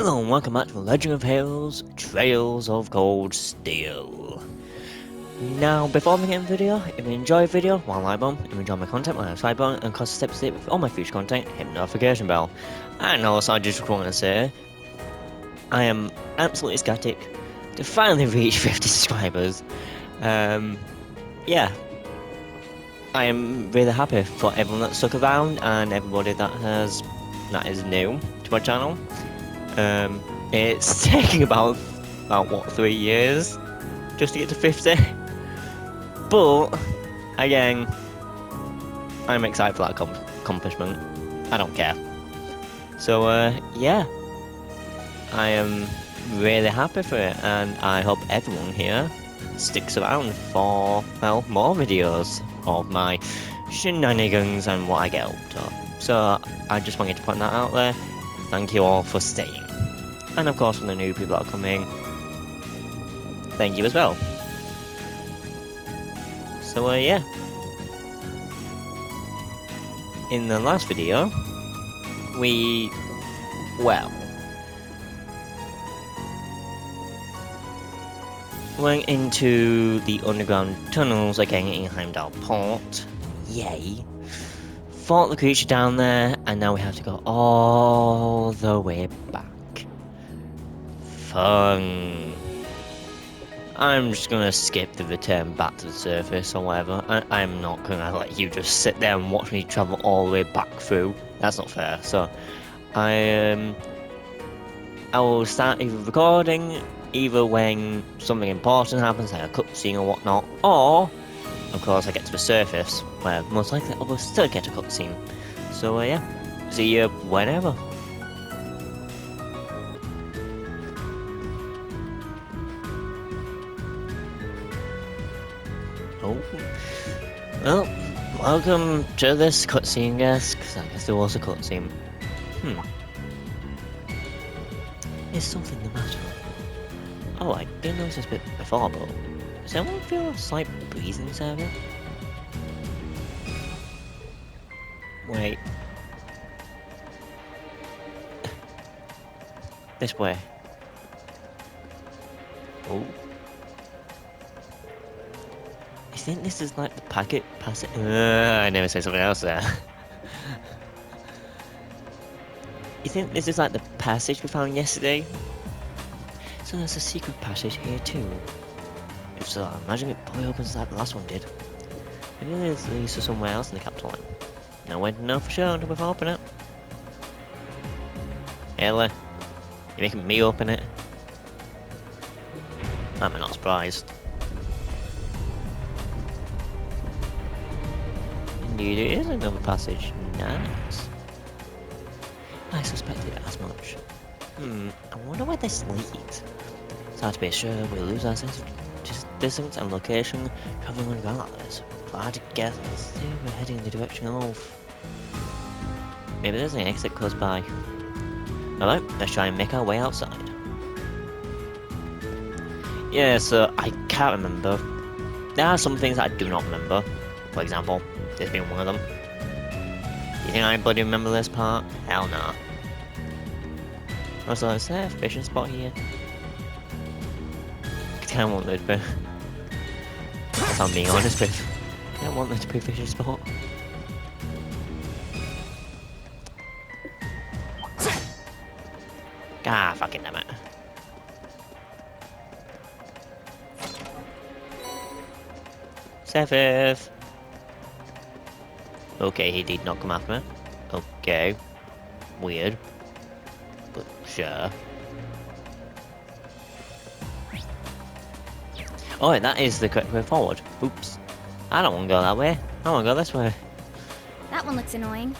Hello and welcome back to The Legend of Heroes Trails of Cold Steel. Now, before we get into the video, if you enjoy the video, one like button. If you enjoy my content, one subscribe button, and cause step to step with all my future content, hit the notification bell. And also, I just want to say, I am absolutely ecstatic to finally reach 50 subscribers. Yeah, I am really happy for everyone that stuck around and everybody that is new to my channel. It's taking about what, 3 years just to get to 50, but again, I'm excited for that accomplishment. I don't care. So yeah, I am really happy for it, and I hope everyone here sticks around for, well, more videos of my shenanigans and what I get up to. So I just wanted to put that out there. Thank you all for staying. And of course, for the new people that are coming, thank you as well. So yeah. In the last video, we went into the underground tunnels again in Heimdall Port. Yay. Fought the creature down there, and now we have to go all the way back. Fun. I'm just gonna skip the return back to the surface or whatever. I'm not gonna let you just sit there and watch me travel all the way back through. That's not fair. So I will start either recording either when something important happens, like a cutscene or whatnot, or of course I get to the surface, where most likely I will still get a cutscene. So yeah, see you whenever. Oh, well, welcome to this cutscene, guys, because I guess there was a cutscene. Is something the matter? Oh, I didn't notice this bit before, but does anyone feel a slight breathing sound? Wait. This way. Oh. I think this is like the packet passage. I never said something else there. You think this is like the passage we found yesterday? So there's a secret passage here too. If so, I imagine it probably opens like the last one did. Maybe this leads to somewhere else in the capital line. No way to know for sure until we open it. Ella, you're making me open it? I'm not surprised. Indeed, it is another passage. Nice. I suspected as much. I wonder where this leads. It's hard to be sure we lose our sense of distance and location traveling underground like this. But hard to guess. Let's see if we're heading in the direction of. Maybe there's an exit close by. Alright, let's try and make our way outside. Yeah, so I can't remember. There are some things that I do not remember. For example, this being one of them. You think I bloody remember this part? Hell no. Also, is there a fishing spot here? I kind of want there to be. If I'm being honest with. I don't want there to be a fishing spot. Ah, fucking damn it. Safe. Okay, he did not come after me. Okay. Weird. But sure. Oh, that is the correct way forward. Oops. I don't want to go that way. I want to go this way. That one looks annoying.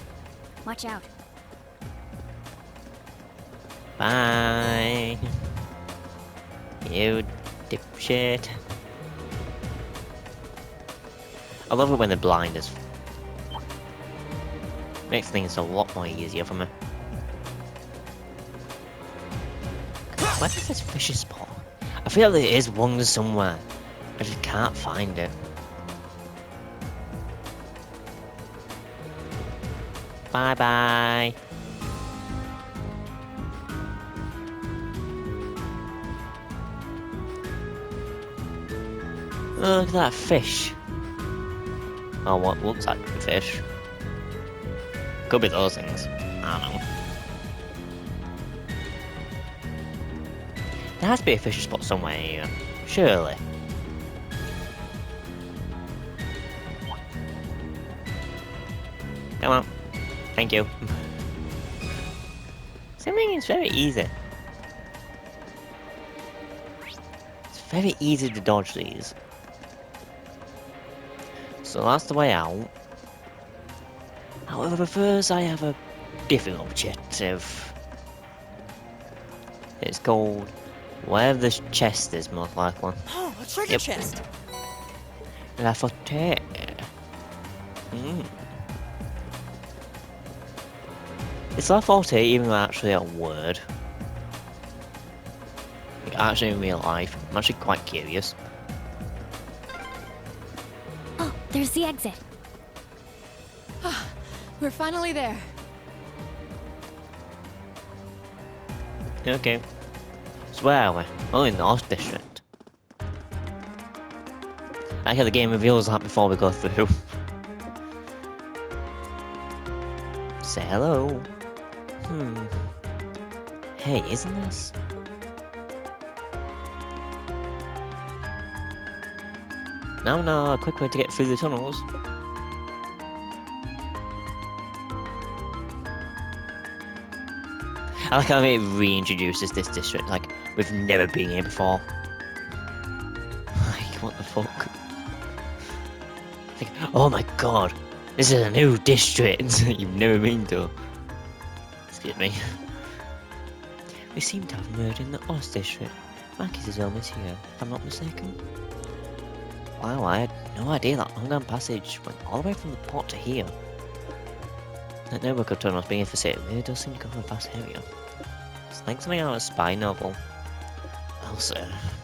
Watch out. Bye. You dipshit. I love it when they're blind as. Makes things a lot more easier for me. Where is this fishing spot? I feel there is one somewhere. I just can't find it. Bye bye. Look at that fish. Oh, what looks like a fish. Could be those things. I don't know. There has to be a fish spot somewhere here. Surely. Come on. Thank you. Swimming is very easy. It's very easy to dodge these. So that's the way out. However, first I have a different objective. It's called wherever this chest is, most likely. Oh, a treasure chest. La Forte. Is La Forte even actually a word? Like, actually in real life? I'm actually quite curious. Oh, there's the exit. We're finally there. Okay. So where are we? Oh, in the North District. I hear the game reveals that before we go through. Say hello. Hey, isn't this? No, a quick way to get through the tunnels. I like how it reintroduces this district, like, we've never been here before. Like, what the fuck? Like, oh my god, this is a new district you've never been to. Excuse me. We seem to have murder in the Oz district. Maki's home is here, if I'm not mistaken. Wow, I had no idea that underground passage went all the way from the port to here. That network of tunnels being facilitated really does seem to cover a vast area. It's like something out of a spy novel. Also,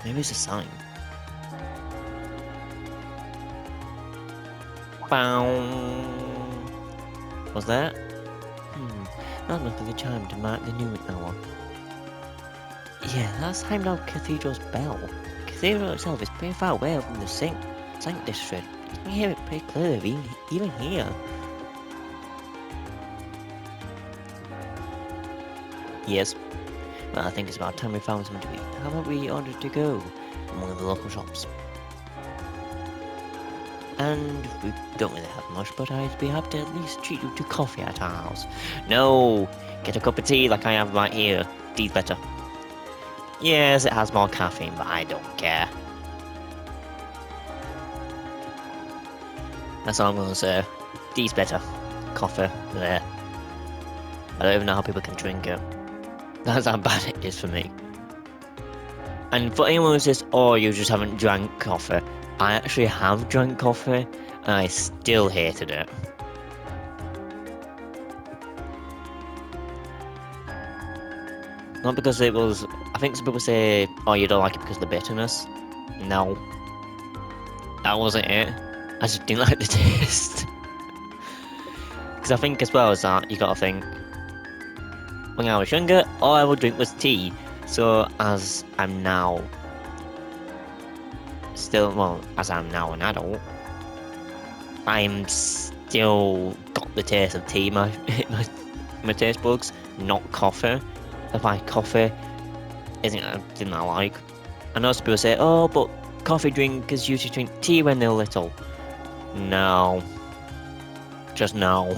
maybe it's a sign. Bow. Was that? That must be the chime to mark the new hour. Yeah, that's Heimdall Cathedral's bell. The cathedral itself is pretty far away from the Sank district. You can hear it pretty clearly, even here. Yes. Well, I think it's about time we found something to eat. How about we order to go from one of the local shops? And we don't really have much, but I'd be happy to at least treat you to coffee at our house. No! Get a cup of tea like I have right here. Tea's better. Yes, it has more caffeine, but I don't care. That's all I'm gonna say. Tea's better. Coffee, there. I don't even know how people can drink it. That's how bad it is for me. And for anyone who says, oh, you just haven't drank coffee, I actually have drank coffee, and I still hated it. Not because it was... I think some people say, oh, you don't like it because of the bitterness. No. That wasn't it. I just didn't like the taste. Because I think as well as that, you gotta think, when I was younger, all I would drink was tea. So, as I'm now... as I'm now an adult, I'm still got the taste of tea in my taste buds, not coffee. That's why coffee isn't a thing I like. I know some people say, oh, but coffee drinkers usually drink tea when they're little. No. Just no.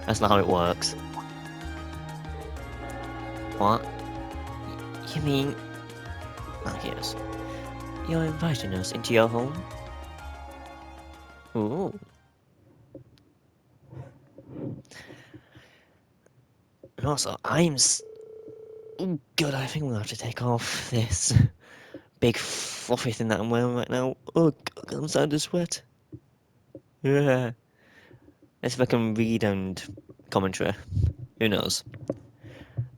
That's not how it works. What? You mean... Oh, yes. You're inviting us into your home? Ooh. And also, oh god, I think we'll have to take off this big fluffy thing that I'm wearing right now. Oh god, I'm starting to sweat. Yeah. Let's see if I can read and commentary. Who knows?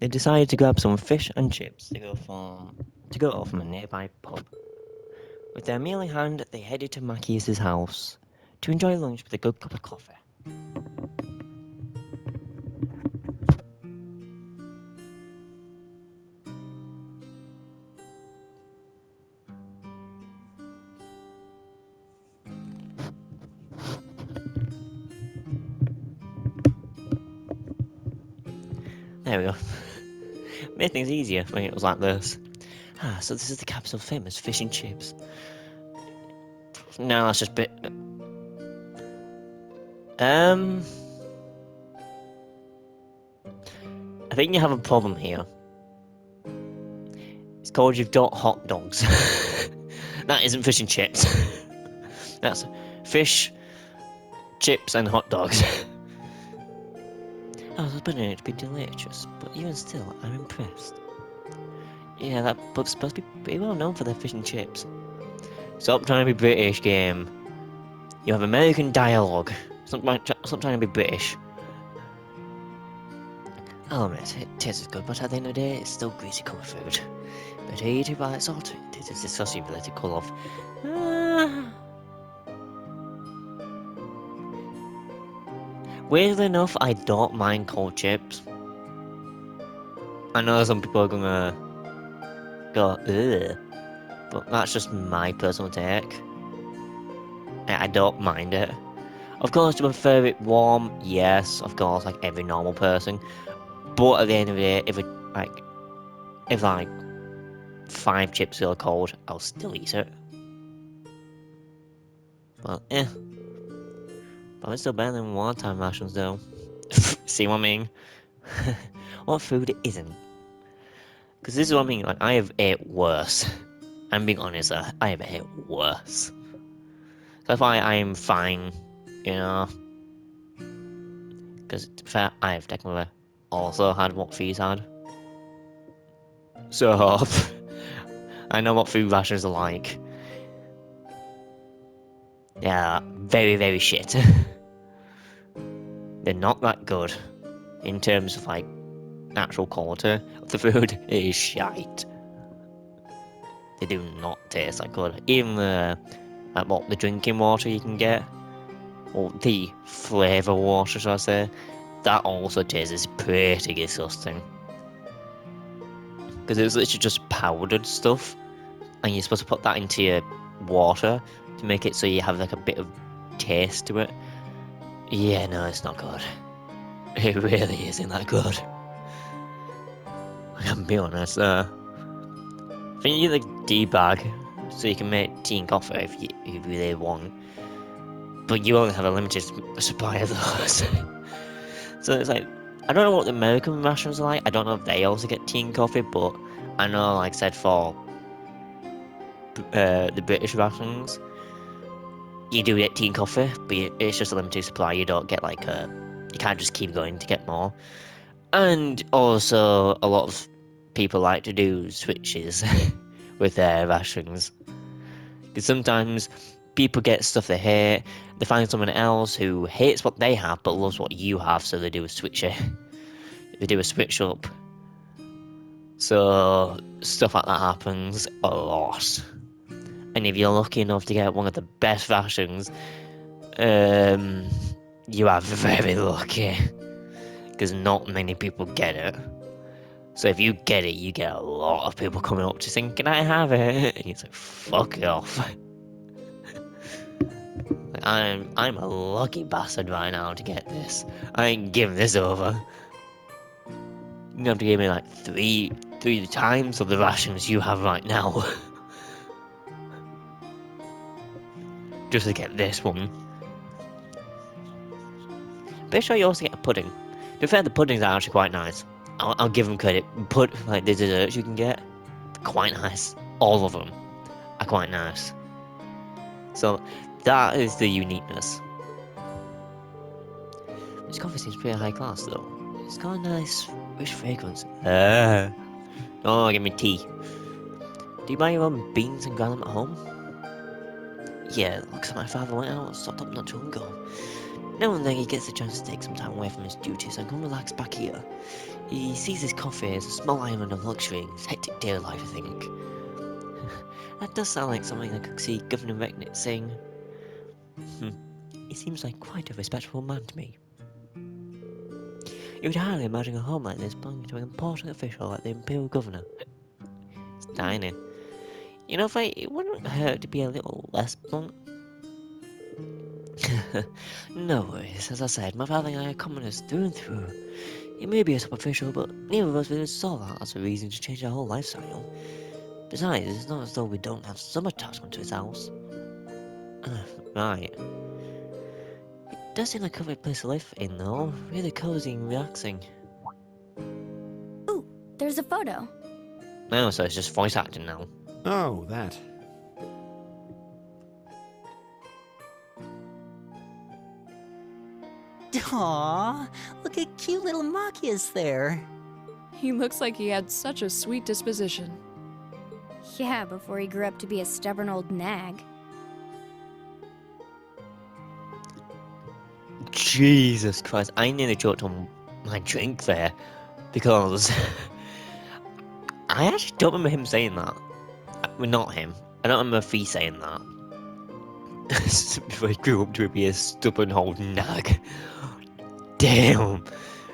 They decided to grab some fish and chips to go from a nearby pub. With their meal in hand, they headed to Maki's house to enjoy lunch with a good cup of coffee. There we go. Made things easier when it was like this. Ah, so this is the capital of famous fish and chips. No, that's just bit. I think you have a problem here. It's called you've got hot dogs. That isn't fish and chips. That's fish, chips, and hot dogs. I was hoping it to be delicious, but even still, I'm impressed. Yeah, that book's supposed to be pretty well known for their fish and chips. Stop trying to be British, game. You have American dialogue. Stop trying to be British. I'll admit, it tastes good, but at the end of the day, it's still greasy coloured food. But I eat it while it's hot. It is disgusting to let it cool off. Weirdly enough, I don't mind cold chips. I know some people are gonna go, ugh, but that's just my personal take. I don't mind it. Of course, do I prefer it warm? Yes, of course, like every normal person. But at the end of the day, if like 5 chips feel cold, I'll still eat it. Well, but it's still better than wartime rations, though. See what I mean? What food isn't? Because this is what I mean. Like, I have ate worse. I'm being honest. I have ate worse. So that's why I'm fine, you know. Because to be fair, I have technically also had what Fee's had. So I know what food rations are like. Yeah, very, very shit. They're not that good in terms of like actual quality of the food. It is shite. They do not taste that good. Even the drinking water you can get, or the flavour water, should I say, that also tastes pretty disgusting. Because it's literally just powdered stuff, and you're supposed to put that into your water to make it so you have like a bit of taste to it. Yeah, no, it's not good. It really isn't that good. I can be honest. I think you like debag, so you can make tea and coffee if you really want, but you only have a limited supply of those. So it's like, I don't know what the American rations are like. I don't know if they also get tea and coffee, but I know, like I said, for the British rations, you do get tea and coffee, but it's just a limited supply. You don't get like you can't just keep going to get more. And also, a lot of people like to do switches with their rations. Because sometimes people get stuff they hate, they find someone else who hates what they have but loves what you have, so they do a switch. They do a switch up. So stuff like that happens a lot. And if you're lucky enough to get one of the best rations, you are very lucky. Because not many people get it. So if you get it, you get a lot of people coming up to saying, "Can I have it?" And it's like, fuck it off. Like, I'm a lucky bastard right now to get this. I ain't giving this over. You have to give me like three times of the rations you have right now. Just to get this one. Pretty sure you also get a pudding. To be fair, the puddings are actually quite nice. I'll give them credit. Like the desserts you can get, quite nice. All of them are quite nice. So that is the uniqueness. This coffee seems pretty high class though. It's got a nice, rich fragrance. Oh, give me tea. Do you buy your own beans and grind them at home? Yeah, looks like my father went out and stocked up not too long ago. Now and then he gets the chance to take some time away from his duties and come relax back here. He sees his coffee as a small island of luxury in his hectic daily life, I think. That does sound like something I could see Governor Regnitz saying. He seems like quite a respectable man to me. You would hardly imagine a home like this belonging to an important official like the Imperial Governor. It's tiny. You know, it wouldn't hurt to be a little less blunt. No worries, as I said, my father and I are commoners through and through. It may be superficial, but neither of us really saw that as a reason to change our whole lifestyle. Besides, it's not as though we don't have some attachment to his house. Right. It does seem like a perfect place to live in, though. Really cozy and relaxing. Ooh, there's a photo. Oh, so it's just voice acting now. Oh, that. Aww, look at cute little Makia's there. He looks like he had such a sweet disposition. Yeah, before he grew up to be a stubborn old nag. Jesus Christ, I nearly choked on my drink there. Because I actually don't remember him saying that. Well, not him. I don't remember Fee saying that. Before he grew up to be a stubborn old nag. Damn.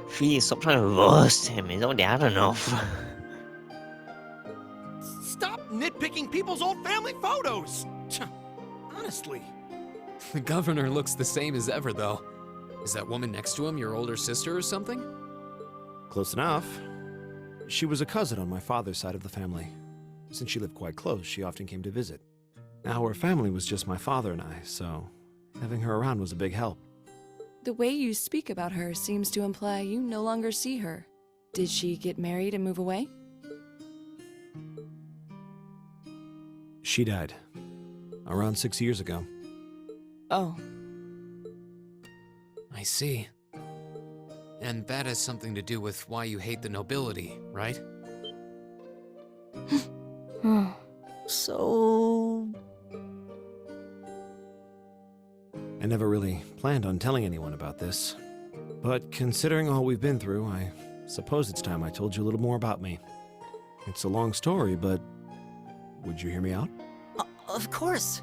Fee, stop trying to roast him. He's already had enough. Stop nitpicking people's old family photos! Honestly. The governor looks the same as ever, though. Is that woman next to him your older sister or something? Close enough. She was a cousin on my father's side of the family. Since she lived quite close, she often came to visit. Our family was just my father and I, so having her around was a big help. The way you speak about her seems to imply you no longer see her. Did she get married and move away? She died. Around 6 years ago. Oh, I see. And that has something to do with why you hate the nobility, right? So... I never really planned on telling anyone about this. But considering all we've been through, I suppose it's time I told you a little more about me. It's a long story, but would you hear me out? Of course.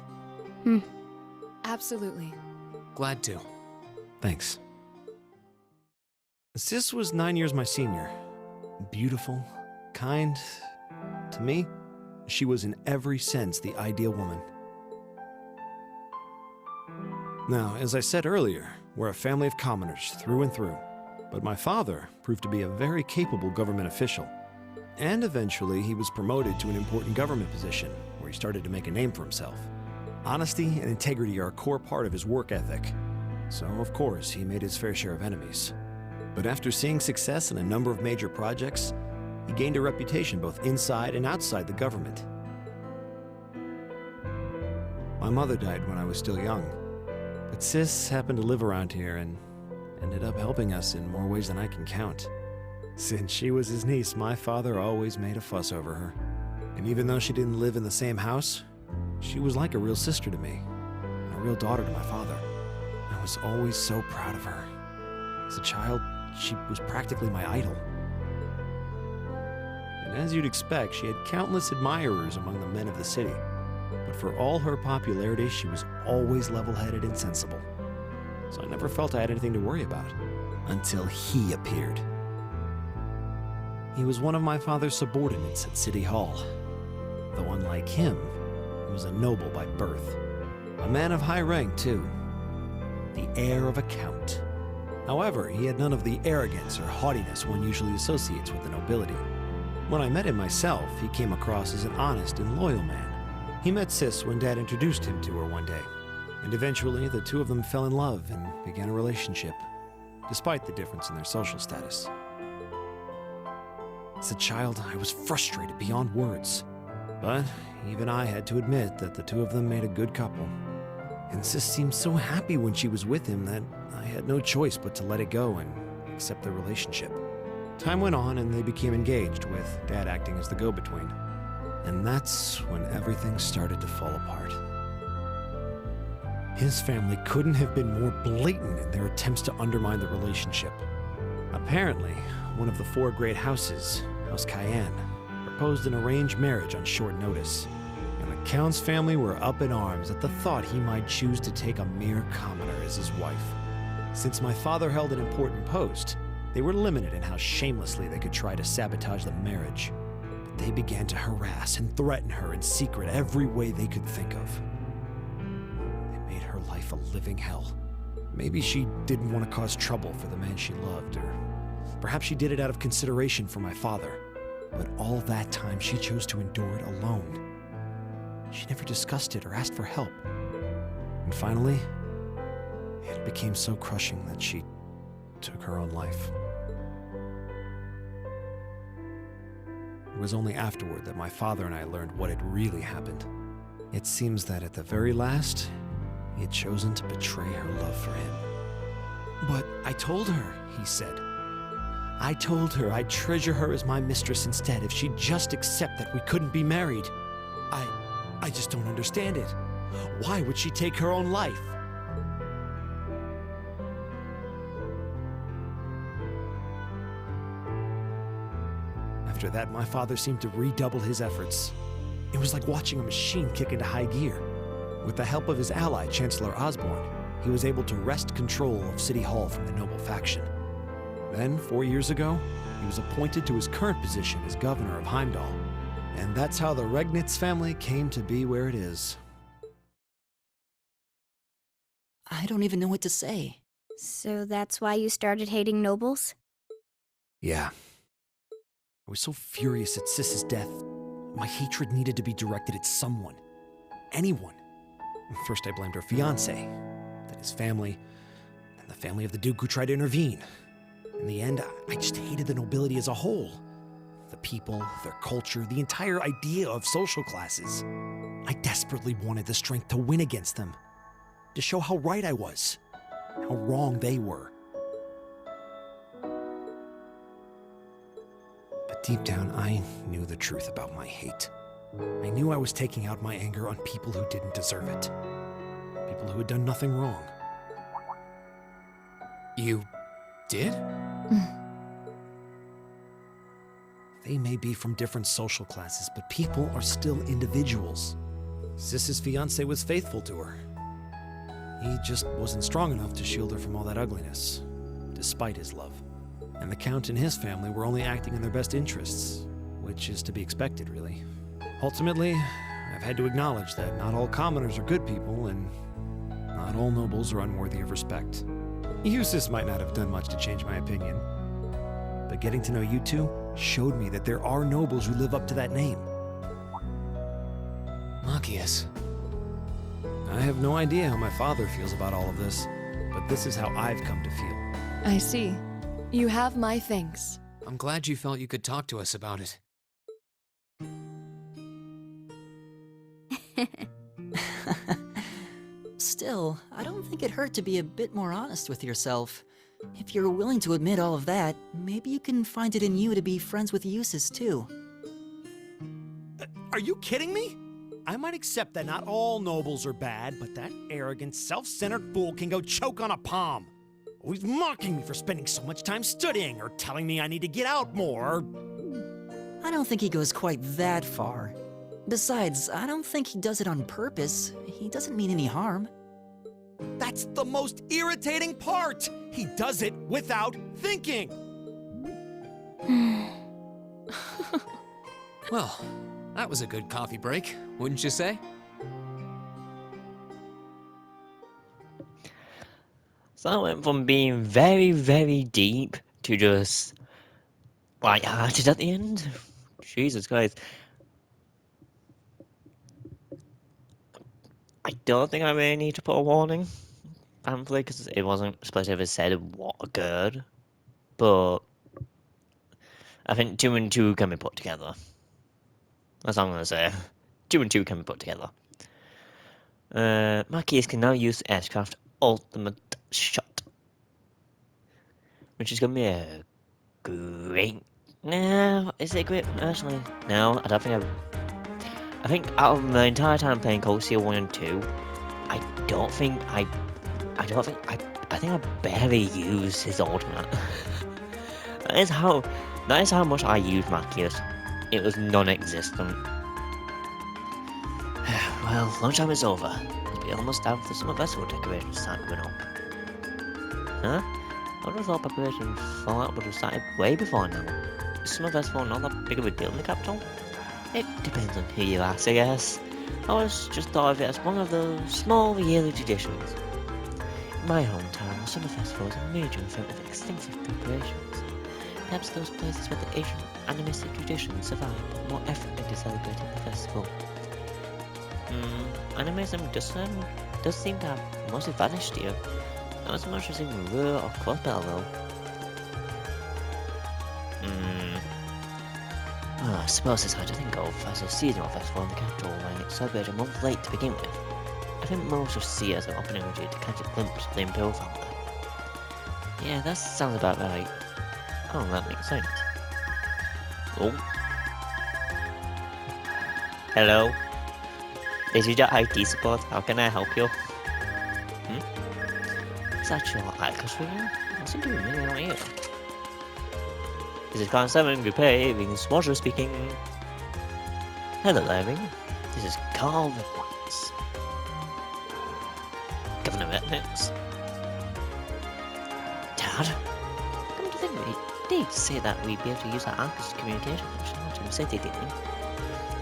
absolutely. Glad to. Thanks. Sis was 9 years my senior. Beautiful, kind. To me, she was in every sense the ideal woman. Now, as I said earlier, we're a family of commoners through and through. But my father proved to be a very capable government official. And eventually, he was promoted to an important government position, where he started to make a name for himself. Honesty and integrity are a core part of his work ethic. So, of course, he made his fair share of enemies. But after seeing success in a number of major projects, he gained a reputation both inside and outside the government. My mother died when I was still young, but Sis happened to live around here and ended up helping us in more ways than I can count. Since she was his niece, my father always made a fuss over her. And even though she didn't live in the same house, she was like a real sister to me, and a real daughter to my father. I was always so proud of her. As a child, she was practically my idol. And as you'd expect, she had countless admirers among the men of the city. But for all her popularity, she was always level-headed and sensible. So I never felt I had anything to worry about, until he appeared. He was one of my father's subordinates at City Hall. Though unlike him, he was a noble by birth. A man of high rank, too. The heir of a count. However, he had none of the arrogance or haughtiness one usually associates with the nobility. When I met him myself, he came across as an honest and loyal man. He met Sis when Dad introduced him to her one day, and eventually the two of them fell in love and began a relationship, despite the difference in their social status. As a child, I was frustrated beyond words, but even I had to admit that the two of them made a good couple. And Sis seemed so happy when she was with him that I had no choice but to let it go and accept their relationship. Time went on and they became engaged, with Dad acting as the go-between. And that's when everything started to fall apart. His family couldn't have been more blatant in their attempts to undermine the relationship. Apparently, one of the four great houses, House Cayenne, proposed an arranged marriage on short notice. And the Count's family were up in arms at the thought he might choose to take a mere commoner as his wife. Since my father held an important post, they were limited in how shamelessly they could try to sabotage the marriage. But they began to harass and threaten her in secret every way they could think of. They made her life a living hell. Maybe she didn't want to cause trouble for the man she loved, or Perhaps she did it out of consideration for my father. But all that time, she chose to endure it alone. She never discussed it or asked for help. And finally, it became so crushing that she took her own life. It was only afterward that my father and I learned what had really happened. It seems that at the very last, he had chosen to betray her love for him. But I told her, he said. I told her I'd treasure her as my mistress instead if she'd just accept that we couldn't be married. I just don't understand it. Why would she take her own life? After that, my father seemed to redouble his efforts. It was like watching a machine kick into high gear. With the help of his ally, Chancellor Osborne, he was able to wrest control of City Hall from the noble faction. Then, 4 years ago, he was appointed to his current position as governor of Heimdall. And that's how the Regnitz family came to be where it is. I don't even know what to say. So that's why you started hating nobles? Yeah. I was so furious at Sis's death. My hatred needed to be directed at someone. Anyone. First I blamed her fiancé, then his family, and the family of the Duke who tried to intervene. In the end, I just hated the nobility as a whole. The people, their culture, the entire idea of social classes. I desperately wanted the strength to win against them. To show how right I was. How wrong they were. But deep down, I knew the truth about my hate. I knew I was taking out my anger on people who didn't deserve it. People who had done nothing wrong. You did? They may be from different social classes, but people are still individuals. Sis's fiancé was faithful to her. He just wasn't strong enough to shield her from all that ugliness, despite his love. And the Count and his family were only acting in their best interests, which is to be expected, really. Ultimately, I've had to acknowledge that not all commoners are good people, and not all nobles are unworthy of respect. Eustace might not have done much to change my opinion, but getting to know you two showed me that there are nobles who live up to that name. Machias. I have no idea how my father feels about all of this, but this is how I've come to feel. I see. You have my thanks. I'm glad you felt you could talk to us about it. Still, I don't think it hurt to be a bit more honest with yourself. If you're willing to admit all of that, maybe you can find it in you to be friends with Eustace too. Are you kidding me? I might accept that not all nobles are bad, but that arrogant, self-centered fool can go choke on a palm. Always mocking me for spending so much time studying, or telling me I need to get out more. I don't think he goes quite that far. Besides, I don't think he does it on purpose. He doesn't mean any harm. That's the most irritating part! He does it without thinking! Well, that was a good coffee break, wouldn't you say? So that went from being very, very deep to just light-hearted at the end. Jesus Christ. I don't think I really need to put a warning, thankfully, because it wasn't specifically said what occurred. But I think 2 and 2 can be put together. That's all I'm going to say. 2 and 2 can be put together. Machias can now use the aircraft ultimate shot, which is going to be a great... No, is it great? Actually, no, I don't think I think out of the entire time playing Cold Steel 1 and 2, I think I barely used his ultimate. That is how much I used Machias. It was non-existent. Well, lunchtime is over. It'll be almost time for some vessel decorations to start coming up. Huh? I would have thought preparation for Fallout would have started way before now. Is Summer Festival not that big of a deal in the capital? It depends on who you ask, I guess. I was just thought of it as one of those small yearly traditions. In my hometown, the Summer Festival is a major event with extensive preparations. Perhaps those places where the ancient animistic traditions survive put more effort into celebrating the festival. Animism does seem to have mostly vanished here. Not as much as in Rur or Crossbell though. Well, I suppose it's hard to think of as a seasonal festival in the capital when it's celebrated a month late to begin with. I think most will see it as an opportunity to catch a glimpse of the Imperial family. Yeah, that sounds about right. Oh, that makes sense. Oh. Hello? This is your IT support. How can I help you? Is that your Icos Rean? What's he doing out here? This is Con 7, Group A, Rean Swasher speaking. Hello there, Rean. This is Governer Regnitz. Governor Regnitz. Dad? Come to think of it, he did say that we'd be able to use our Arcus communication functionality. He said he didn't.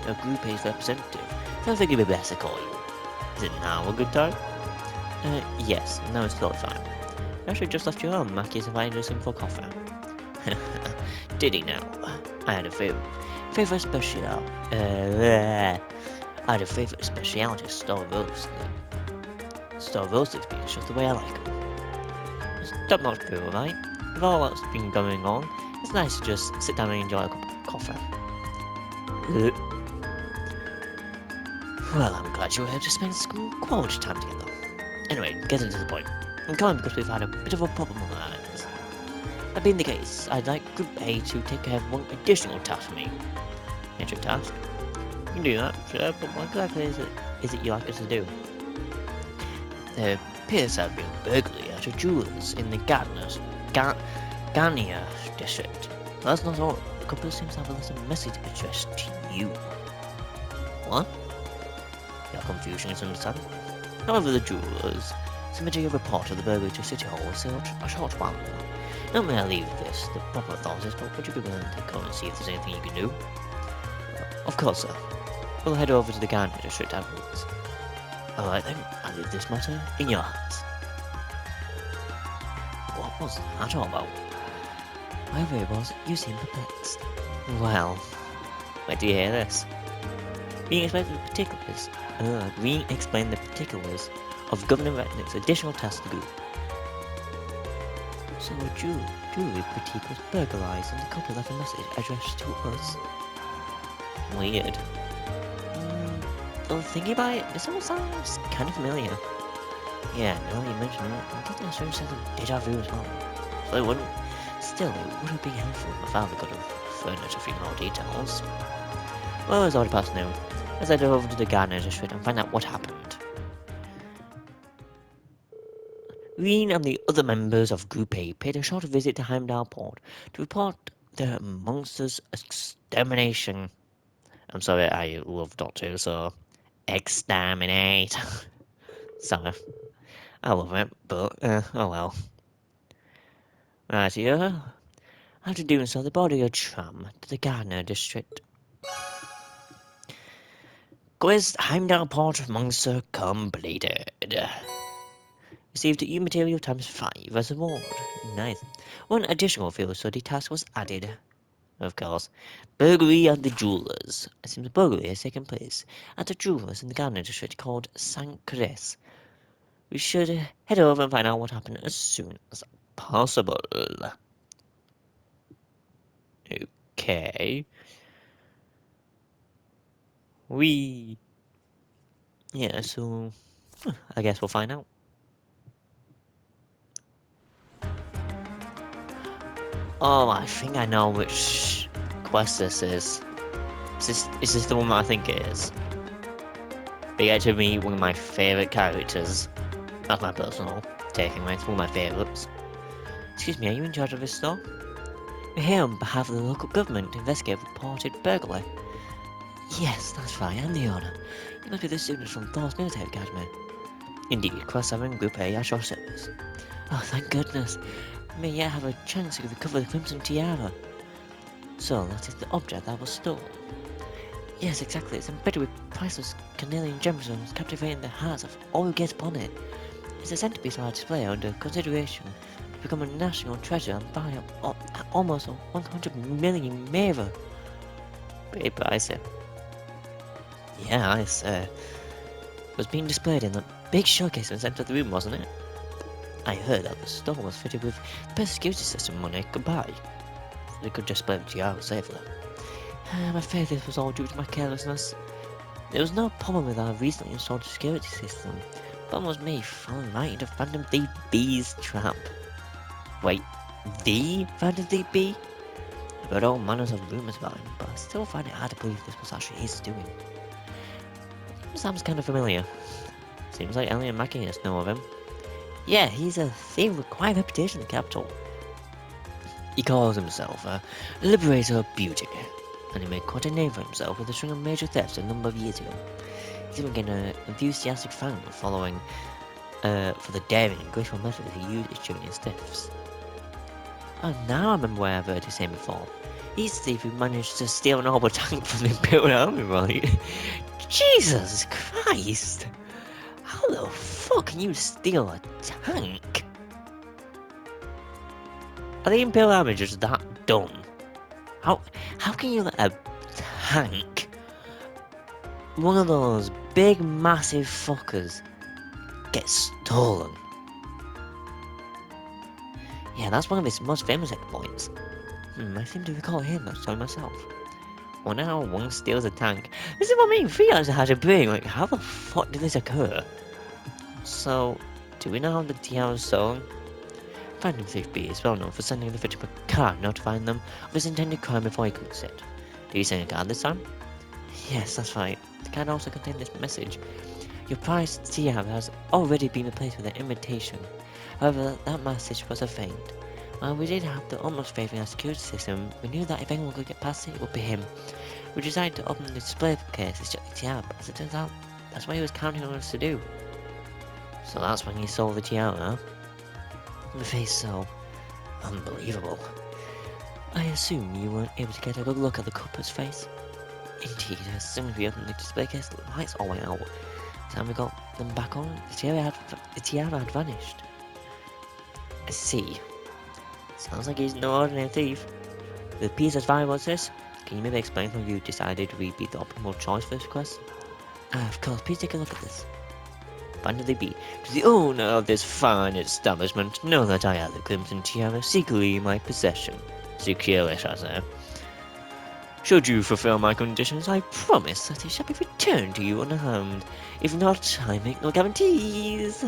A Group A's representative. I think it'd be best to call you. Is it now a good time? Yes, now it's totally fine. I actually just left you home. Maki's invited us in for coffee. Did he now? I had a favorite specialty store roast. Store roast experience just the way I like them. It's top-notch food, right? With all that's been going on, it's nice to just sit down and enjoy a cup of coffee. Well, I'm glad you were here to spend some quality time together. Anyway, getting to the point. I'm calling because we've had a bit of a problem on our hands. That being the case, I'd like Group A to take care of one additional task for me. Nature task? You can do that, sure, but what exactly is it you like us to do? There appears to have been a burglary at a jeweler's in the Garnia district. But that's not all. The couple seems to have a little message addressed to you. What? Your confusion is understandable. However, the jewelers submitted a report of the burglary to City Hall a short while ago. Not may I leave this the proper authorities, but would you be willing to go and see if there's anything you can do? Of course, sir. We'll head over to the Garden District afterwards. Alright then, I'll leave this matter in your hands. What was that all about? Whatever it was, you seem perplexed. Well, where do you hear this? Rean explained the particulars of Governor Regnitz's additional task to the group. So a jewelry boutique was burglarized and the couple left a message addressed to us. Weird. Well, thinking about it, this all sounds kind of familiar. Yeah, now that you mention it, I'm getting a certain sense of deja vu as well. So it wouldn't. Still, it would have been helpful if my father could have furnished a few more details. Well, it's already past now. Let's head over to the Gardener District and find out what happened. Rean and the other members of Group A paid a short visit to Heimdall Port to report the monster's extermination. I'm sorry, I love Doctor, so exterminate. Sorry, I love it, but oh well. Right here. After doing so, they boarded a tram to the Gardener District. Quest Heimdall Port Monster completed. Received U material times 5 as a reward. Nice. One additional field study task was added. Of course. Burglary at the jewelers. It seems a burglary has taken place at a jewelers in the Gardener District called St. Chris. We should head over and find out what happened as soon as possible. Okay. Yeah, so I guess we'll find out. Oh, I think I know which quest this is. Is this the one that I think it is? We get to meet one of my favourite characters. That's my personal take anyway, it's one of my favourites. Excuse me, are you in charge of this store? We're here on behalf of the local government to investigate reported burglary. Yes, that's right, I'm the owner. You must be the students from Thor's Military Academy. Indeed, Class 7, Group A, at your service. Oh, thank goodness. We may yet have a chance to recover the Crimson Tiara. So, that is the object that was stolen. Yes, exactly, it's embedded with priceless carnelian gemstones captivating the hearts of all who gaze upon it. It's a centerpiece of our display under consideration to become a national treasure and buy up almost 100 million mirror. Pretty pricey. Yeah, I say. It was being displayed in that big showcase in the centre of the room, wasn't it? I heard that the store was fitted with the best security system money could buy. So they could display the Tiara safely. I'm afraid this was all due to my carelessness. There was no problem with our recently installed security system. The problem was me falling right into Phantom Thief B's trap. Wait, the Phantom Thief B? I've heard all manners of rumours about him, but I still find it hard to believe this was actually his doing. Sounds kind of familiar. Seems like Ellie and Mackie know of him. Yeah, he's a thief with quite a reputation in the capital. He calls himself a liberator of beauty, and he made quite a name for himself with a string of major thefts a number of years ago. He's even gained an enthusiastic fan following for the daring and graceful methods he used during his thefts. Oh, now I remember where I've heard his name before. He's the thief who managed to steal an orbital tank from the Imperial Army, right? Jesus Christ! How the fuck can you steal a tank? Are the Imperial Army just that dumb? How can you let a tank, one of those big massive fuckers, get stolen? Yeah, that's one of his most famous exploits. I seem to recall hearing that story myself. Well, now one steals a tank. This is what made me realize I had a brain. Like, how the fuck did this occur? So, do we know how the Tiara is stolen? Phantom Thief B is well known for sending the victim a card notifying them of his intended crime before he commits it. Did he send a card this time? Yes, that's right. The card also contained this message. Your prized Tiara has already been replaced with an invitation. However, that message was a feint. While we did have the utmost faith in our security system, we knew that if anyone could get past it, it would be him. We decided to open the display case and check the Tiara, but as it turns out, that's what he was counting on us to do. So that's when he stole the Tiara, huh? The face so unbelievable. I assume you weren't able to get a good look at the culprit's face? Indeed, as soon as we opened the display case, the lights all went out. By the time we got them back on, the Tiara had vanished. I see. Sounds like he's no ordinary thief. With a piece as valuable as this, can you maybe explain how you decided we'd be the optimal choice for this quest? Of course, please take a look at this. Phantom Thief B, to the owner of this fine establishment, know that I have the Crimson Tiara secretly in my possession. Securely, shall I say. Should you fulfill my conditions, I promise that it shall be returned to you unharmed. If not, I make no guarantees.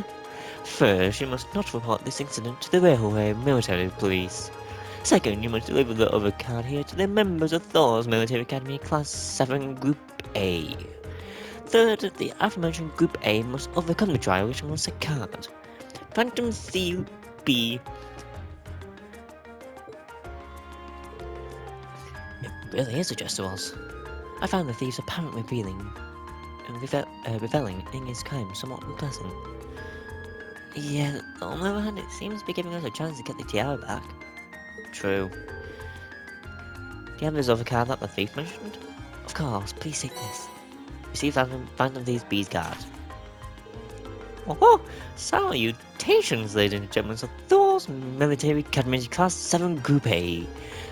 First, you must not report this incident to the railway military police. Second, you must deliver the other card here to the members of Thor's Military Academy Class 7 Group A. Third, the aforementioned Group A must overcome the trial which wants a card. Phantom Thief B. It really is a just to us. I found the thief's apparent revealing and reveling in his crime somewhat unpleasant. Yeah, on the other hand, it seems to be giving us a chance to get the Tiara back. True. Do you have this other card that the thief mentioned? Of course, please take this. Receive Phantom Thief B's card. Oh, salutations, ladies and gentlemen of Thor's Military Academy Class 7 Group A.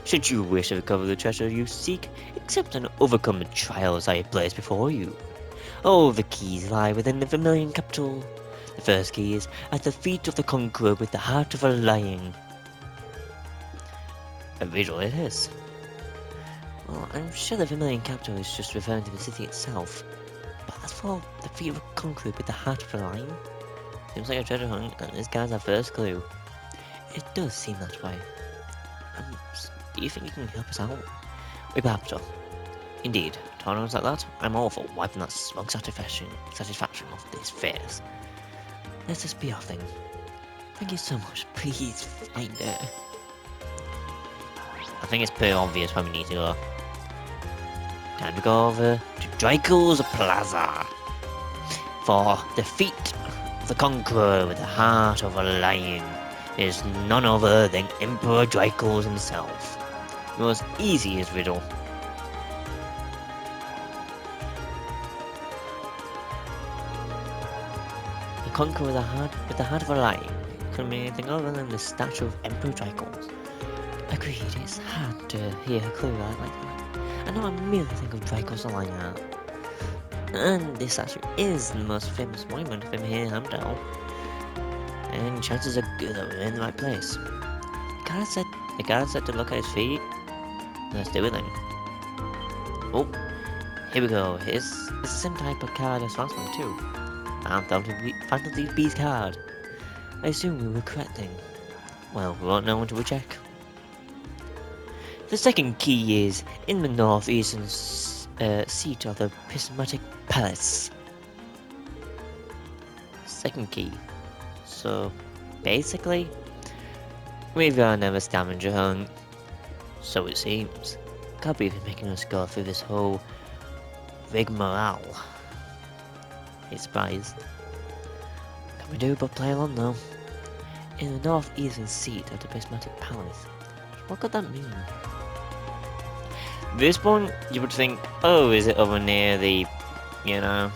Should you wish to recover the treasure you seek, accept and overcome the trials I have placed before you. All the keys lie within the Vermilion capital. The first key is at the feet of the conqueror with the heart of a lion. A riddle it is. Well, I'm sure the Vermilion capital is just referring to the city itself. But as for the feet of a conqueror with the heart of a lion, seems like a treasure hunt, and this guy's our first clue. It does seem that way. Do you think you can help us out? We perhaps so. Indeed, tournaments like that, I'm all for wiping that smug satisfaction off this face. Let's just be off then. Thank you so much. Please find it. I think it's pretty obvious where we need to go. Time to go over to Draco's Plaza for the feat of the conqueror with the heart of a lion. Is none other than Emperor Draco's himself. The most easiest riddle. The conqueror with the heart of a lion couldn't be anything other than the statue of Emperor Dracos. Agreed, it's hard to hear a clue like that. I know I merely think of Dracos like that. And this statue is the most famous monument of him here in Hamdell. And chances are good that we're in the right place. The guard said to look at his feet. Let's do it then. Oh, here we go. It's the same type of card as last one too. Phantom Thief B's card. I assume we were correct then. Well, we won't know until we check. The second key is in the northeastern seat of the Prismatic Palace. Second key. So, basically, we've got another scavenger hunt. So it seems. Can't believe he's making us go through this whole rigmarole. He's surprised. Can we do but play along though? In the northeastern seat of the Prismatic Palace. What could that mean? This one, you would think, oh, is it over near the, you know,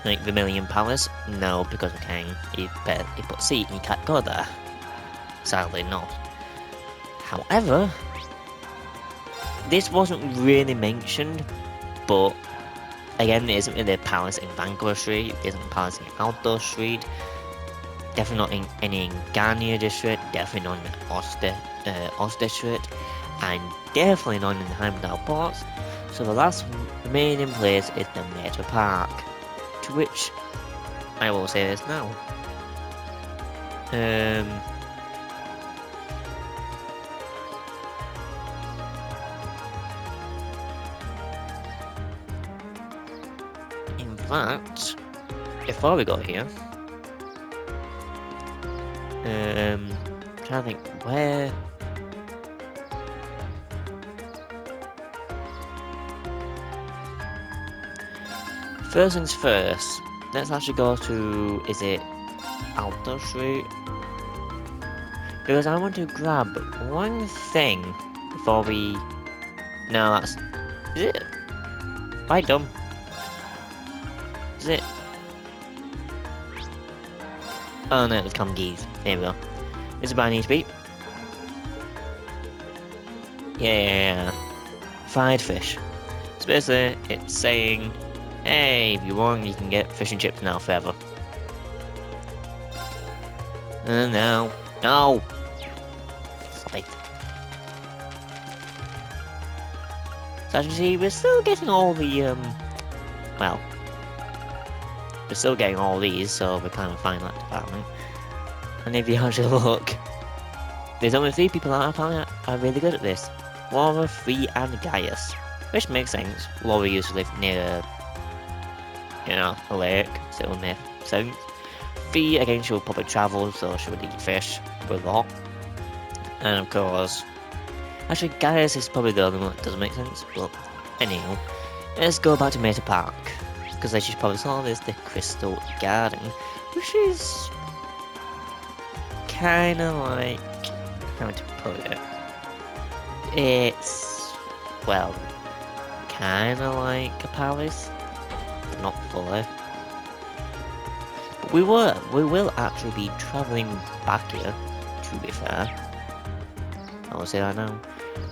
like Vermilion Palace? No, because we can. You put seat and you can't go there. Sadly not. However, this wasn't really mentioned, but again, it isn't really a palace in Vancouver Street, it isn't a palace in Outdoor Street, definitely not in any Garnier District, definitely not in the Ost District, and definitely not in the Heimdall Ports. So the last remaining place is the Meta Park, to which I will say this now. In fact, before we got here, I'm trying to think where. First things first, let's actually go to, is it Outdoor Street? Because I want to grab one thing before we... No, that's... Is it? Am I dumb? Is it? Oh no, it's Comgees. There we go. This is where I need to be. Yeah. Fried fish. So basically, it's saying, hey, if you want, you can get fish and chips now forever. No. No! Stop it. So as you see, we're still getting all the, well, we're still getting all these, so we're kind of fine in that department. And if you actually look, there's only 3 people that are really good at this. Laura, Free, and Gaius. Which makes sense. Laura used to live near, you know, a lake, so it would make sense. Free, again, she would probably travel, so she would eat fish a lot. And of course, actually, Gaius is probably the only one that doesn't make sense, but anyhow, let's go back to Meta Park. Because as you probably saw, there's the Crystal Garden, which is kind of like, how to put it, it's, well, kind of like a palace, but not fully. But we will actually be travelling back here, to be fair. I'll say that now.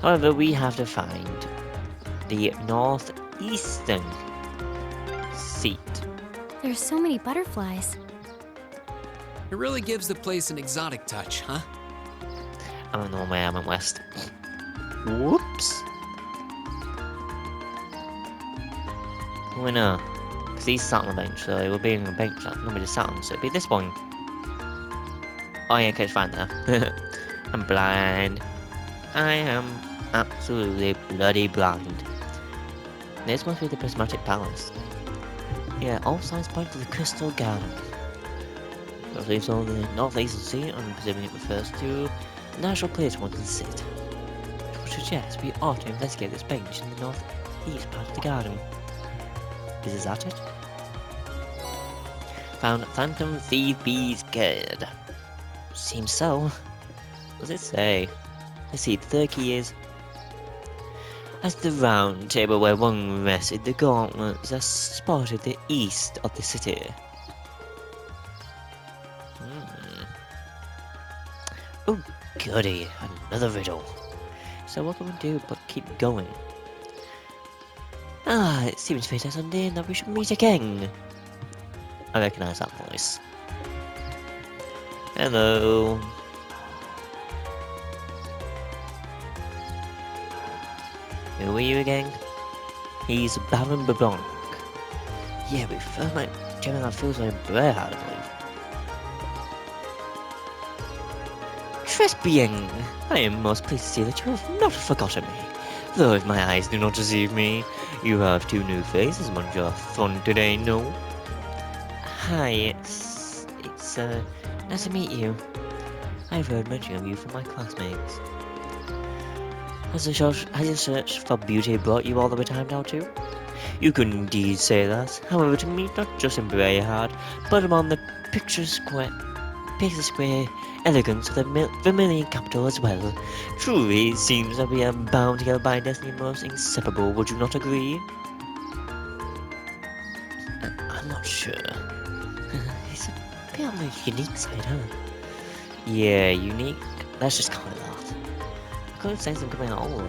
However, we have to find the northeastern seat. There's so many butterflies. It really gives the place an exotic touch, huh? I don't know where I went west. Whoops. We know. Because he's sat on the bench, so it will be on the bench that nobody sat on, so it'll be this one. Oh yeah, okay, it's fine there. I'm blind. I am absolutely bloody blind. This must be the Prismatic Palace. Yeah, all signs point to the Crystal Garden. That leaves on the northeastern seat, I'm presuming it refers to a natural place one can sit. Which suggests we ought to investigate this bench in the northeast part of the garden. Is that it? Found Phantom Thief B's Guide. Seems so. What does it say? Let's see, the third key is... As the round table where one rested, the gauntlets are spotted the east of the city. Oh, goody, another riddle. So what can we do but keep going? Ah, it seems fate has ordained that we should meet again. I recognise that voice. Hello. Who are you again? He's Baron Babonk. Yeah, we first met Gemini feels like Blair, I believe. Trespian! I am most pleased to see that you have not forgotten me. Though if my eyes do not deceive me, you have two new faces among your fun today, no? Hi, it's nice to meet you. I've heard mention of you from my classmates. Has your search for beauty brought you all the way time now too? You could indeed say that. However, to me, not just in Brayhard, but among the picture square elegance of the Vermilion capital as well. Truly, it seems that we are bound together by destiny most inseparable, would you not agree? I'm not sure. It's a bit on the unique side, huh? Yeah, unique. Let's just call it that. I couldn't say something at all.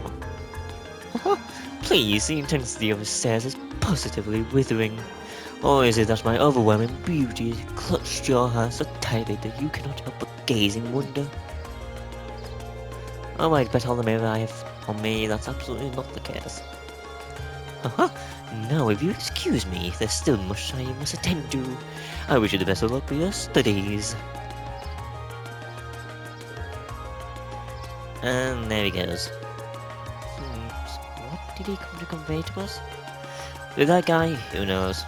Please, the intensity of his stares is positively withering. Or is it that my overwhelming beauty has clutched your heart so tightly that you cannot help but gaze in wonder? Oh, I'd bet all the mirror I have on me that's absolutely not the case. Now, if you excuse me, there's still much I must attend to. I wish you the best of luck with your studies. And there he goes. What did he come to convey to us? With that guy? Who knows?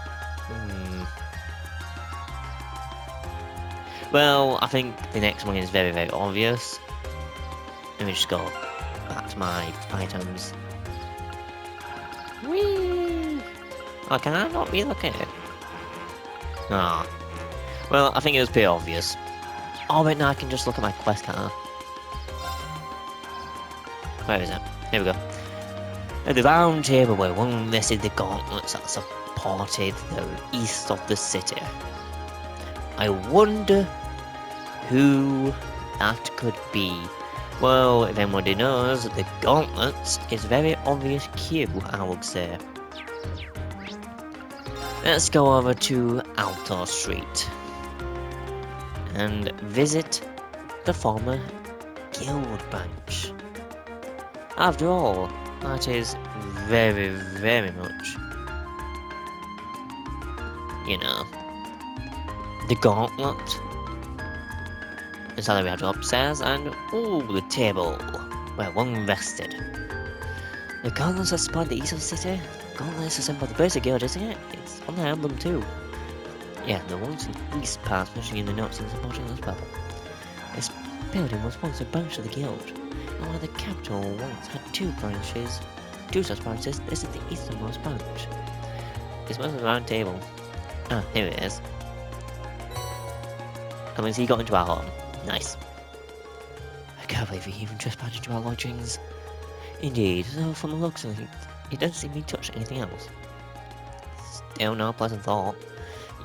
Well, I think the next one is very, very obvious. Let me just go back to my items. Whee! Oh, can I not relocate it? Ah. Well, I think it was pretty obvious. Oh, wait, now I can just look at my quest, can't I? Where is it? Here we go. At the round table where one rested the gauntlets that supported the east of the city. I wonder who that could be. Well, if anybody knows, the gauntlets is a very obvious cue, I would say. Let's go over to Alto Street and visit the former guild branch. After all, that is very, very much, you know, the gauntlet. It's how we have to upstairs, and ooh, the table where one rested. The gauntlets are spun the east of the city. The gauntlets is by the basic guild, isn't it? It's on the emblem too. Yeah, the ones in the east part, especially in the notes in the bottom as well. This building was once a branch of the guild. And while the capital once had two such branches, this is the easternmost branch. This was a round table. Ah, here it is. And once he got into our home. Nice. I can't believe he even trespassed into our lodgings. Indeed, though from the looks of it, he doesn't seem to touch anything else. Still no pleasant thought.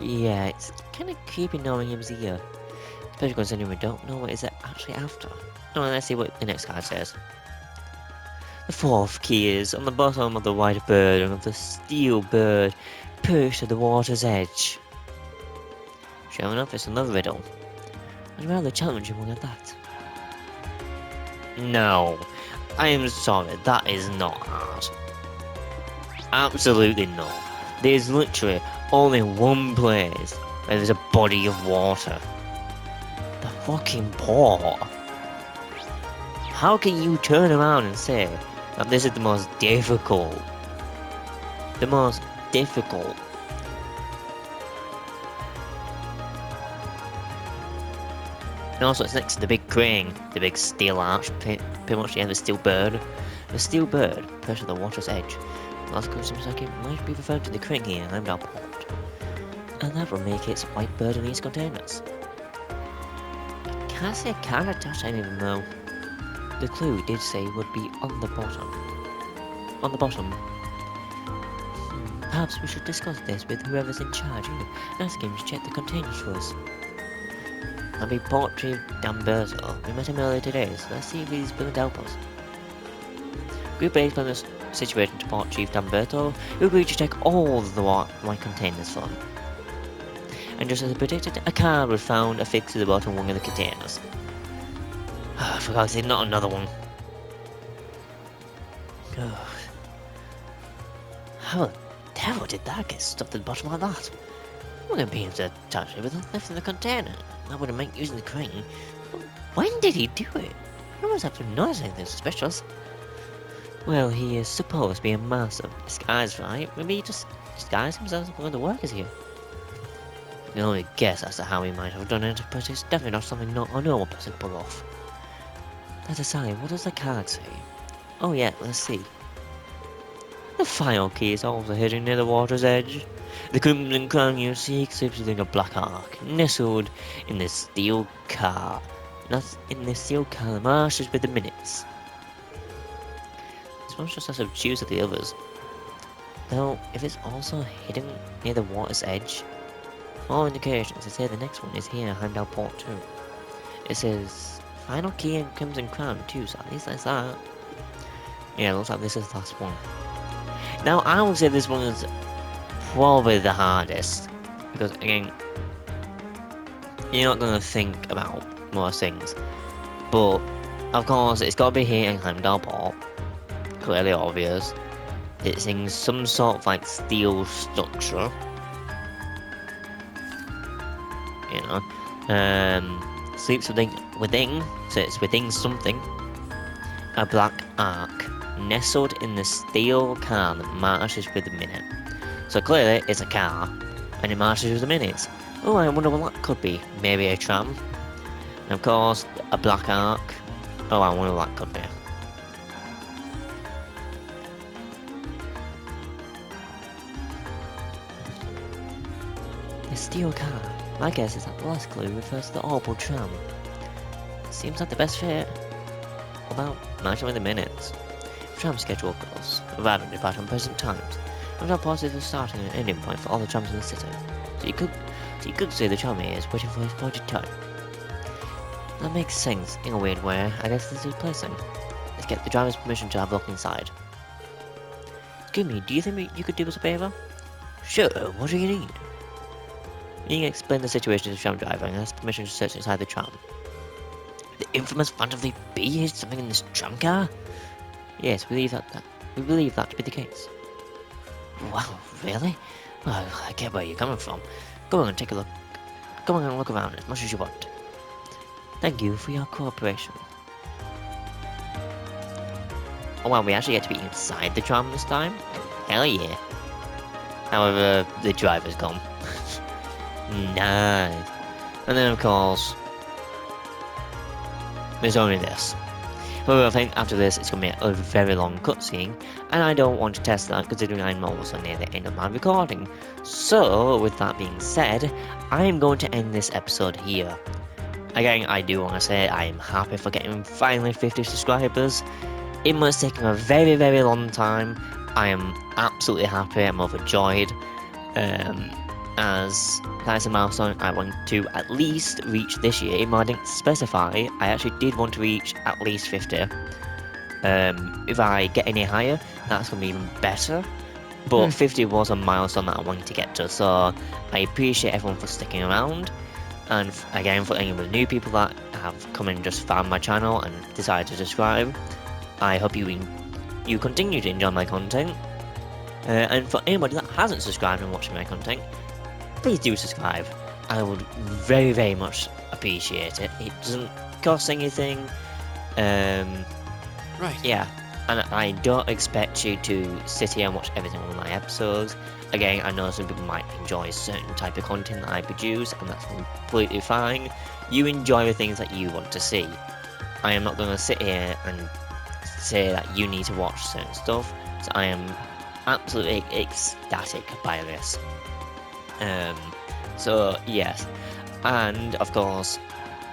Yeah, it's kind of creepy knowing him was here. Especially considering we don't know what he's actually after. Oh, let's see what the next card says. The fourth key is on the bottom of the white bird and of the steel bird perched at the water's edge. Sure enough, it's another riddle. And a rather challenging one at that. No, I am sorry, that is not hard. Absolutely not. There's literally only one place where there's a body of water. The fucking port. How can you turn around and say that this is the most difficult? The most difficult. And also it's next to the big crane, the big steel arch, pretty much, yeah, the steel bird. The steel bird perched at the water's edge. That's because seems like it might be referred to the crane here in our port. And that will make its white bird in these containers. I can't say card attached, I don't even know. The clue did say would be on the bottom. On the bottom. Perhaps we should discuss this with whoever's in charge here and ask him to check the containers for us. That'll be Port Chief Damberto. We met him earlier today, so let's see if he's willing to help us. Group A explained the situation to Port Chief Damberto, who agreed to take all the white containers for him. And just as I predicted, a card was found affixed to the bottom of one of the containers. For God's sake, not another one. Oh. How the devil did that get stuffed at the bottom like that? I'm going to be able to touch it with the left in the container. That would have meant using the crane. When did he do it? I must have to notice anything suspicious. Well, he is supposed to be a master of disguise, right? Maybe he just disguised himself as one of the workers here. I can only guess as to how he might have done it, but it's definitely not something a normal person could pull off. That aside, what does the card say? Oh yeah, let's see. The final key is also hidden near the water's edge. The crimson crown you seek slips within a black ark, nestled in the steel car. Not in the steel car, the marshes with the minutes. This one's just as obtuse as the others. Though, if it's also hidden near the water's edge, all indications say the next one is here, Heimdall Port 2. It says, final key and crimson crown too, so at least that's that. Yeah, it looks like this is the last one. Now, I would say this one is probably the hardest, because again, you're not going to think about most things, but of course it's got to be here in Heimdall Port, clearly obvious. It's in some sort of like steel structure, you know, sleeps within, so it's within something, a black ark, nestled in the steel car that marches with the minute. So clearly it's a car, and it marches with the minutes. Oh, I wonder what that could be. Maybe a tram. And of course, a black ark. Oh, I wonder what that could be. The steel car. My guess is that the last clue refers to the orbital tram. Seems like the best fit. About marching with the minutes. Tram schedule goes. Rather depart on present times. And our pause is a starting and ending point for all the trams in the city. So you could say the tram here is waiting for his appointed time. That makes sense in a weird way. I guess this is placing. Let's get the driver's permission to have a look inside. Excuse me, do you think you could do us a favour? Sure, what do you need? You can explain the situation to the tram driver and ask permission to search inside the tram. The infamous Phantom of the Bee is something in this tram car? Yes, we believe that to be the case. Wow, really? Well, I get where you're coming from. Go on and take a look. Go on and look around as much as you want. Thank you for your cooperation. Oh wow, we actually get to be inside the tram this time? Hell yeah. However, the driver's gone. Nice. And then of course, there's only this. However, I think after this it's going to be a very long cutscene, and I don't want to test that considering I'm also near the end of my recording. So, with that being said, I am going to end this episode here. Again, I do want to say I am happy for getting finally 50 subscribers. It must have taken a very, very long time. I am absolutely happy, I'm overjoyed. As that's a milestone I want to at least reach this year, even though I didn't specify, I actually did want to reach at least 50. If I get any higher, that's going to be even better. But 50 was a milestone that I wanted to get to, so I appreciate everyone for sticking around. And again, for any of the new people that have come and just found my channel and decided to subscribe, I hope you continue to enjoy my content. And for anybody that hasn't subscribed and watching my content, please do subscribe. I would very, very much appreciate it. It doesn't cost anything. Right. Yeah, and I don't expect you to sit here and watch every single one of my episodes. Again, I know some people might enjoy a certain type of content that I produce, and that's completely fine. You enjoy the things that you want to see. I am not going to sit here and say that you need to watch certain stuff, so I am absolutely ecstatic by this. So yes, and of course,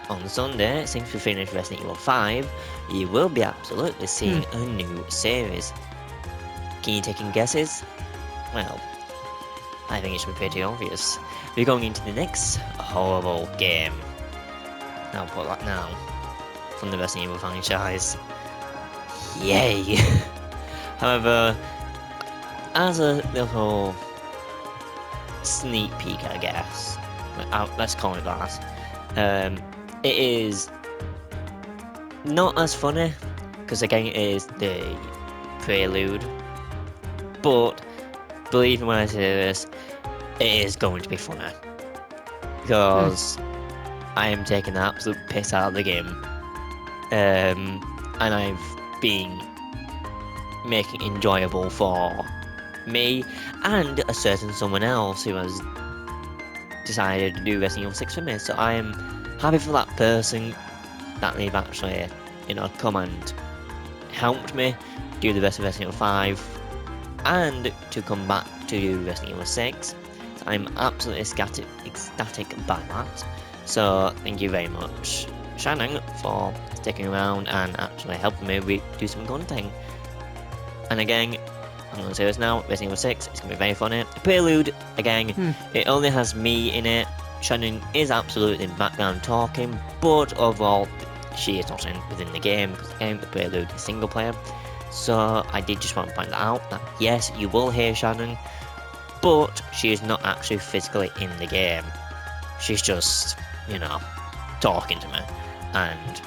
on Sunday, since we finished Resident Evil 5, you will be absolutely seeing a new series. Can you take any guesses? Well, I think it should be pretty obvious. We're going into the next horrible game. I'll put that now. From the Resident Evil franchise. Yay! However, as a little sneak peek, I guess, let's call it that, it is not as funny, because again it is the prelude, but believe me when I say this, it is going to be funny, because I am taking the absolute piss out of the game, and I've been making it enjoyable for me and a certain someone else who has decided to do Resident Evil 6 for me, so I am happy for that person that they've actually, you know, come and helped me do the rest of Resident Evil 5 and to come back to do Resident Evil 6. So I'm absolutely ecstatic by that. So thank you very much, Shannon, for sticking around and actually helping me do some content. And again, I'm going to say this now, Resident Evil 6, it's going to be very funny. The prelude, again, it only has me in it. Shannon is absolutely in the background talking, but overall, she is not within the game, because again, the prelude is single player. So I did just want to point out that yes, you will hear Shannon, but she is not actually physically in the game. She's just, you know, talking to me. And,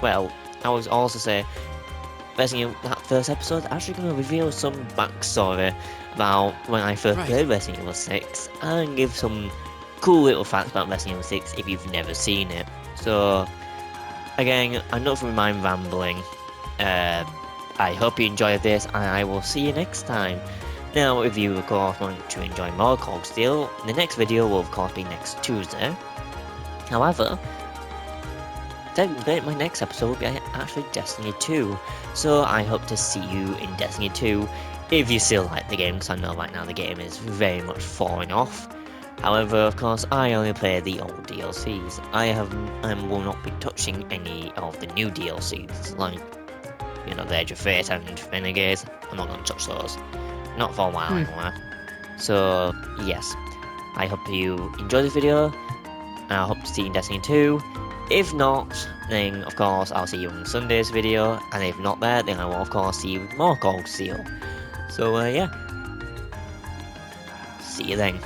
well, I was also say, Resident Evil, that first episode, actually going to reveal some backstory about when I first played Resident Evil 6, and give some cool little facts about Resident Evil 6 if you've never seen it. So, again, enough of my rambling. I hope you enjoyed this, and I will see you next time. Now, if you of course want to enjoy more Cog Steel, the next video will of course be next Tuesday. However, technically my next episode will be actually Destiny 2, so I hope to see you in Destiny 2 if you still like the game, because I know right now the game is very much falling off. However, of course, I only play the old DLCs. I will not be touching any of the new DLCs, like, you know, the Edge of Fate and Renegades. I'm not going to touch those. Not for a while anyway. So, yes. I hope you enjoyed this video, and I hope to see you in Destiny 2. If not, then of course I'll see you on Sunday's video, and if not there, then I will of course see you with more Cog Steel. So, yeah. See you then.